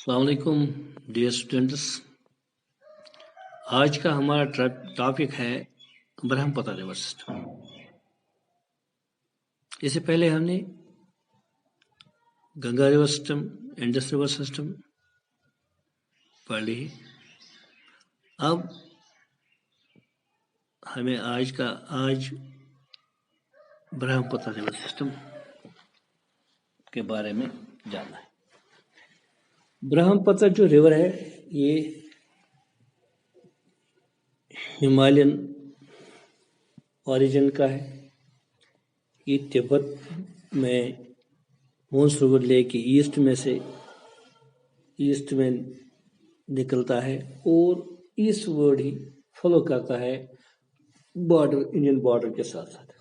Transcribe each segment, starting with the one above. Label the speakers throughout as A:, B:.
A: السلام علیکم dear students, آج کا ہمارا ٹاپک ہے برہم پتہ ریور سسٹم۔ اس سے پہلے ہم نے Ganga river system, Indus river system پڑھ لی۔ اب ہمیں آج برہم پتہ ریور سسٹم کے بارے میں جاننا ہے۔ برہم پتہ جو ریور ہے یہ ہمالین اوریجن کا ہے۔ یہ تبت میں ہونس ریور لیک کے ایسٹ میں نکلتا ہے اور ایسٹ ورڈ ہی فالو کرتا ہے انڈین بارڈر کے ساتھ ساتھ۔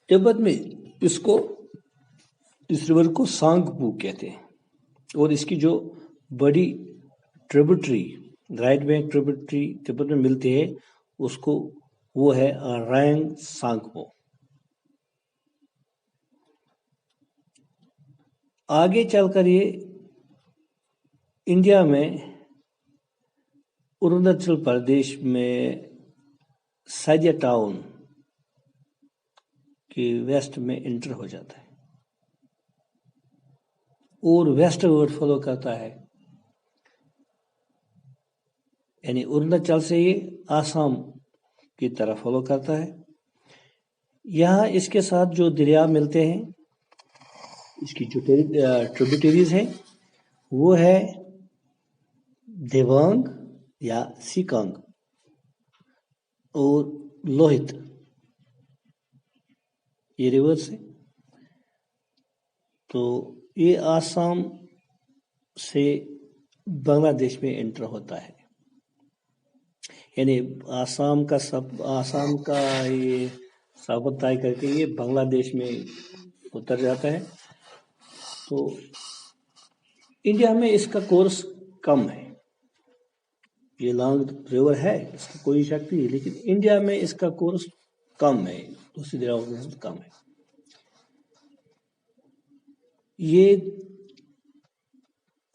A: تبت میں اس ریور کو سانگ پو کہتے ہیں اور اس کی جو بڑی ٹریبیوٹری رائٹ بینک ٹریبیوٹری تبت میں ملتی ہے اس کو وہ ہے رائنگ سانگپو۔ آگے چل کر یہ انڈیا میں اروناچل پردیش میں سادیا ٹاؤن کے ویسٹ میں انٹر ہو جاتا ہے اور ویسٹ ورڈ فالو کرتا ہے، یعنی اروناچل سے یہ آسام کی طرف فالو کرتا ہے۔ یہاں اس کے ساتھ جو دریا ملتے ہیں، اس کی جو ٹریبیوٹریز ہیں وہ ہے دیوانگ یا سیکانگ اور لوہت، یہ ریورس ہے۔ تو یہ آسام سے بنگلہ دیش میں انٹر ہوتا ہے، یعنی آسام کا یہ سابق طے کر کے یہ بنگلہ دیش میں اتر جاتا ہے۔ تو انڈیا میں اس کا کورس کم ہے، یہ لانگ ریور ہے، اس کا کوئی شک نہیں، لیکن انڈیا میں اس کا کورس کم ہے، دوسری دریاؤں میں کم ہے۔ یہ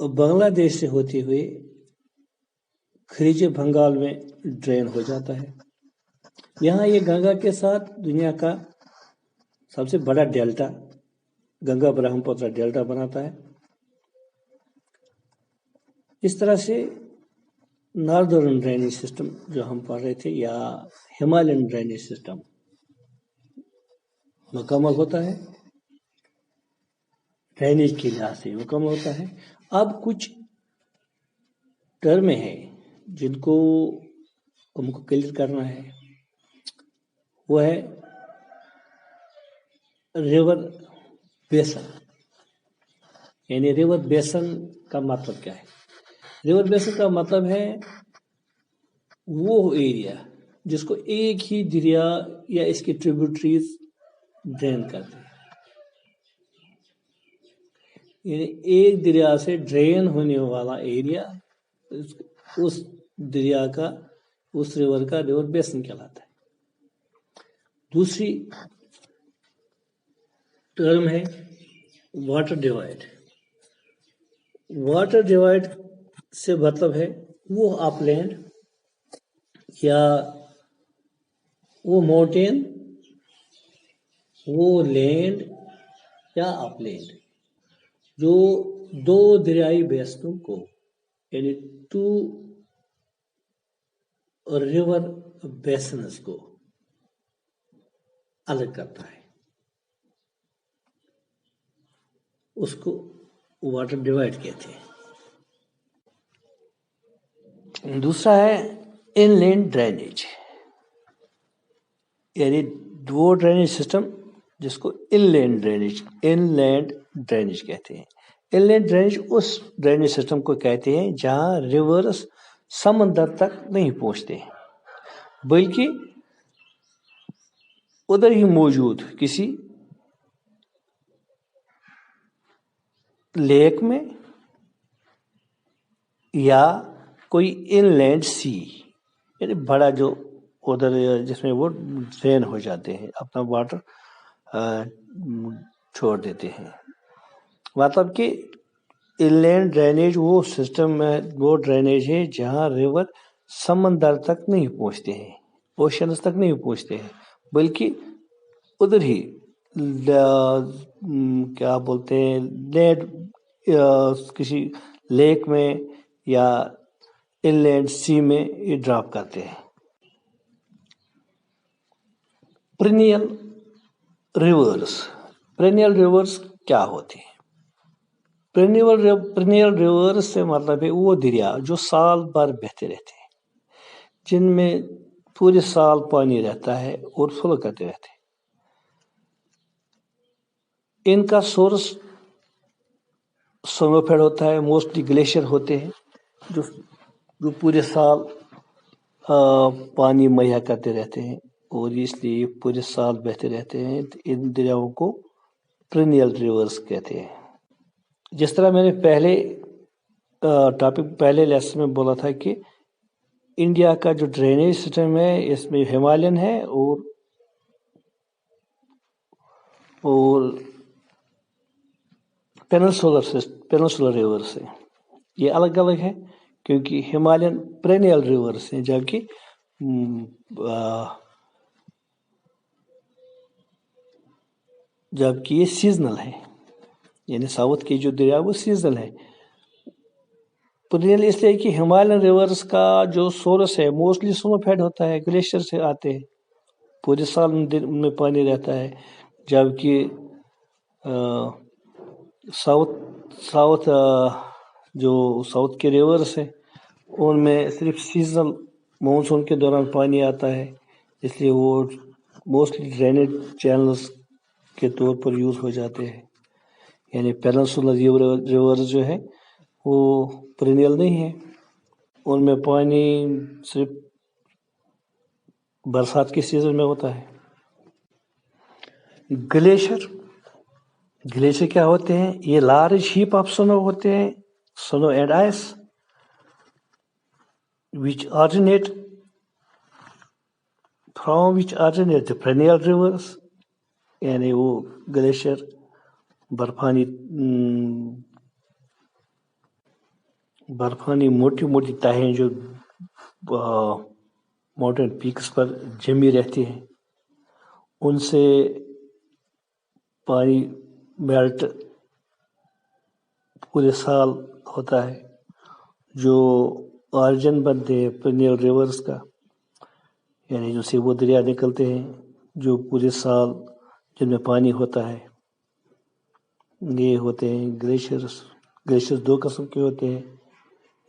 A: بنگلہ دیش سے ہوتے ہوئے خلیج بنگال میں ڈرین ہو جاتا ہے۔ یہاں یہ گنگا کے ساتھ دنیا کا سب سے بڑا ڈیلٹا گنگا برہم پترا ڈیلٹا بناتا ہے۔ اس طرح سے ناردرن ڈرینیج سسٹم جو ہم پڑھ رہے تھے یا ہمالین ڈرینیج سسٹم مکمل ہوتا ہے، ڈرینیج کے لحاظ سے مکمل ہوتا ہے۔ اب کچھ ٹرمیں ہیں جن کو ہم کو کلیئر کرنا ہے، وہ ہے ریور بیسن، یعنی ریور بیسن کا مطلب کیا ہے؟ ریور بیسن کا مطلب ہے وہ ایریا جس کو ایک ہی دریا یا اس کی ٹریبیوٹریز ڈرین کرتے ہیں، یعنی ایک دریا سے ڈرین ہونے والا ایریا اس دریا کا اس ریور کا ریور بیسن کہلاتا ہے۔ دوسری ٹرم ہے واٹر ڈیوائڈ۔ واٹر ڈیوائڈ سے مطلب ہے وہ اپ لینڈ یا وہ ماؤنٹین، وہ لینڈ یا اپ لینڈ جو دو دریائی بیسنوں کو، یعنی ٹو ریور بیسنز کو الگ کرتا ہے، اس کو واٹر ڈیوائڈ کہتے ہیں۔ دوسرا ہے ان لینڈ ڈرینیج، یعنی وہ ڈرینیج سسٹم جس کو ان لینڈ ڈرینیج کہتے ہیں۔ ان لینڈ ڈرینیج اس ڈرینیج سسٹم کو کہتے ہیں جہاں ریورس سمندر تک نہیں پہنچتے ہیں بلکہ ادھر ہی موجود کسی لیک میں یا کوئی ان لینڈ سی، یعنی بڑا جو ادھر جس میں وہ ڈرین ہو جاتے ہیں، اپنا واٹر چھوڑ دیتے ہیں۔ مطلب کہ انلینڈ ڈرینیج وہ سسٹم ہے، وہ ڈرینیج ہے جہاں ریور سمندر تک نہیں پہنچتے ہیں، اوشنز تک نہیں پہنچتے ہیں، بلکہ ادھر ہی کیا بولتے ہیں لینڈ کسی لیک میں یا انلینڈ سی میں یہ ڈراپ کرتے ہیں۔ پرینیل ریورس کیا ہوتے ہیں؟ پرینیل ریورس سے مطلب ہے وہ دریا جو سال بھر بہتے رہتے ہیں، جن میں پورے سال پانی رہتا ہے اور فلو کرتے رہتے ہیں۔ ان کا سورس سنو پیڈ ہوتا ہے، موسٹلی گلیشیئر ہوتے ہیں جو پورے سال پانی مہیا کرتے رہتے ہیں، اور اس لیے پورے سال بہتے رہتے ہیں۔ ان دریاؤں کو پرینیل ریورس کہتے ہیں۔ جس طرح میں نے پہلے لیسن میں بولا تھا کہ انڈیا کا جو ڈرینیج سسٹم ہے اس میں ہمالین ہے اور پینسولر ریورس ہے، یہ الگ الگ ہے کیونکہ ہمالین پرینیل ریورس ہیں، جبکہ یہ سیزنل ہے، یعنی ساؤتھ کی جو دریا وہ سیزنل ہے۔ پرینیل اس لیے کہ ہمالین ریورس کا جو سورس ہے موسٹلی سنو پیڈ ہوتا ہے، گلیشیئر سے آتے ہیں، پورے سال ان میں پانی رہتا ہے، جبکہ ساؤتھ کے ریورس ہیں ان میں صرف سیزنل مانسون کے دوران پانی آتا ہے، اس لیے وہ موسٹلی ڈرینیج چینلز کے طور پر یوز ہو جاتے ہیں۔ یعنی پینسولر ریورز جو ہے وہ پرینیل نہیں ہے، ان میں پانی صرف برسات کے سیزن میں ہوتا ہے۔ گلیشیئر کیا ہوتے ہیں؟ یہ لارج ہیپ آف سنو ہوتے ہیں، سنو and ice from which originate the perennial rivers، یعنی وہ گلیشیئر برفانی موٹی تہیں جو ماؤنٹین پیکس پر جمی رہتی ہیں، ان سے پانی میلٹ پورے سال ہوتا ہے، جو آرجن بنتے ہیں پرینیل ریورس کا، یعنی جو سے وہ دریا نکلتے ہیں جو پورے سال جن میں پانی ہوتا ہے، یہ ہوتے ہیں گلیشیئرس دو قسم کے ہوتے ہیں،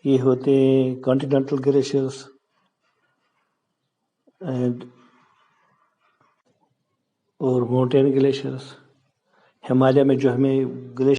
A: یہ ہوتے ہیں کانٹیننٹل گلیشیئرس اور ماؤنٹین گلیشیئرس۔ ہمالیہ میں جو ہمیں گلیشیئر